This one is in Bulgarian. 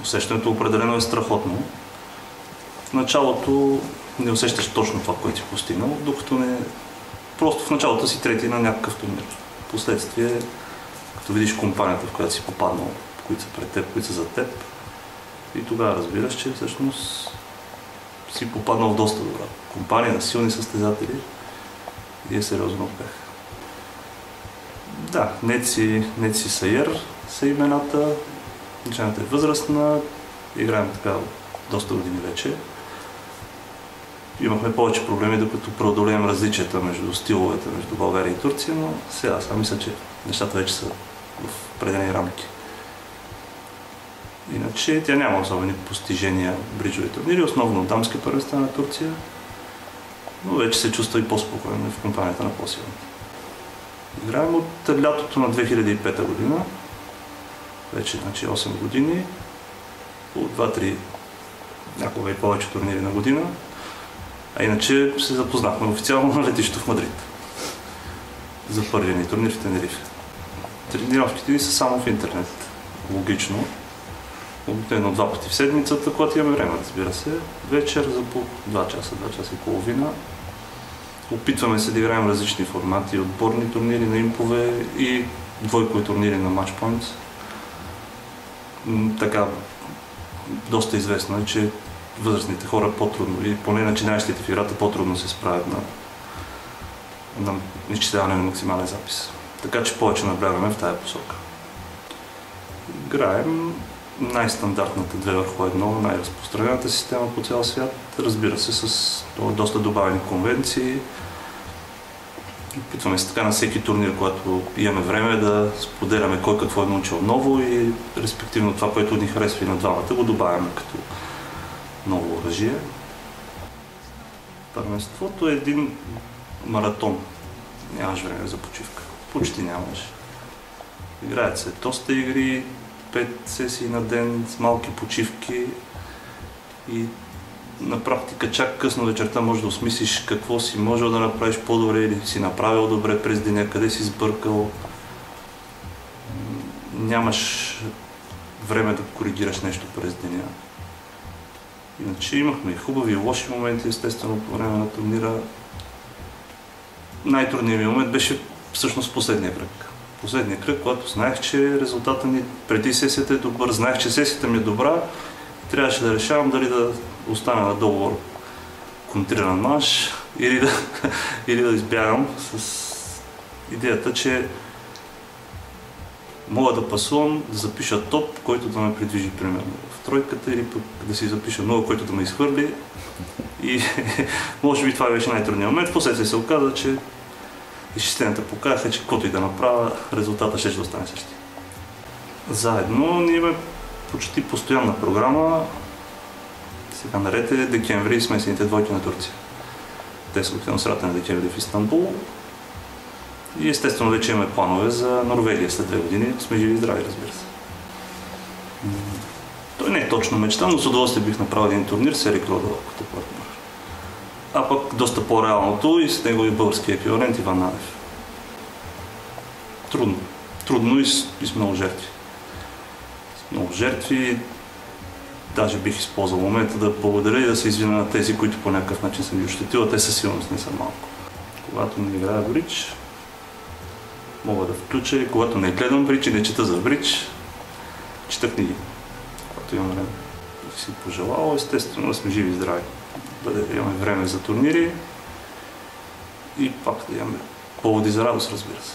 Усещането определено е страхотно. В началото не усещаш точно това, което си постигнал, докато не... Просто в началото си трети на някакъв турнир. Впоследствие, като видиш компанията, в която си попаднал, които са пред теб, които са за теб, и тогава разбираш, че всъщност си попаднал в доста добра компания, на силни състезатели и е сериозен успех. Да, Неци Сайер са имената. Жената е възрастна, играем така доста години вече. Имахме повече проблеми, докато преодолеем различията между стиловете между България и Турция, но сега мисля, че нещата вече са в определени рамки. Иначе тя няма особени постижения в бриджови турнири, основно дамски първенства на Турция, но вече се чувства и по-спокойно в компанията на по-силните. Играем от лятото на 2005 година, вече 8 години, по 2-3, някога и повече турнири на година. А иначе се запознахме официално на летището в Мадрид за първия ни турнир в Тенерифе. Тренировките ни са само в интернет, логично. Обикновено 2 пъти в седмицата, когато имаме време, разбира се. Вечер за по 2 часа и половина. Опитваме се да играем различни формати, отборни турнири на импове и двойкови турнири на Match Points. Така, доста известно е, че възрастните хора по-трудно, и поне начинаещите в играта по-трудно се справят на изчисляване на максимален запис. Така че повече наблягаме в тая посока. Играем най-стандартната 2-1, най-разпространената система по цял свят, разбира се, с доста добавени конвенции. Опитваме се така на всеки турнир, когато имаме време, да споделяме кой какво е научил ново и респективно това, което ни харесва и на двамата, го добавяме като ново оръжие. Първенството е един маратон. Нямаш време за почивка. Почти нямаш. Играят се доста игри, 5 сесии на ден с малки почивки и на практика чак късно вечерта можеш да осмислиш какво си можел да направиш по-добре или си направил добре през деня, къде си сбъркал. Нямаш време да коригираш нещо през деня. Иначе имахме и хубави и лоши моменти, естествено, по време на турнира. Най-трудният ми момент беше всъщност последния кръг. Последния кръг, когато знаех, че резултата ни преди сесията е добър, знаех, че сесията ми е добра, трябваше да решавам дали да остана на договор контриран манш или да избягам с идеята, че мога да пасувам, да запиша топ, който да ме придвижи примерно в тройката, или пък да си запиша много, който да ме изхвърли. И може би това беше най-трудният момент. После се оказа, че изчисленията показаха, че каквото и да направя, резултата ще остане същия. Заедно ние имаме почти постоянна програма. Сега наред е декември смесените двойки на Турция. Те са отивам средата на декември в Истанбул. И естествено вече имаме планове за Норвегия след 2 години. Сме живи и здрави, разбира се. Той не е точно мечта, но с удоволствие бих направил един турнир с Ерик Родолов като партньор. А пък доста по-реалното и с него и българския еквивалент Иван Нанев. Трудно. Трудно и с много жертви. С много жертви. Даже бих използвал момента да благодаря и да се извиня на тези, които по някакъв начин съм ги ощетил, а те със сигурност не са малко. Когато не играя бридж, мога да включа и когато не гледам бридж и не чета за бридж, чета книги. Когато имам време. Да си пожелал, естествено, да сме живи и здрави. Да имаме време за турнири и пак да имаме поводи за радост, разбира се.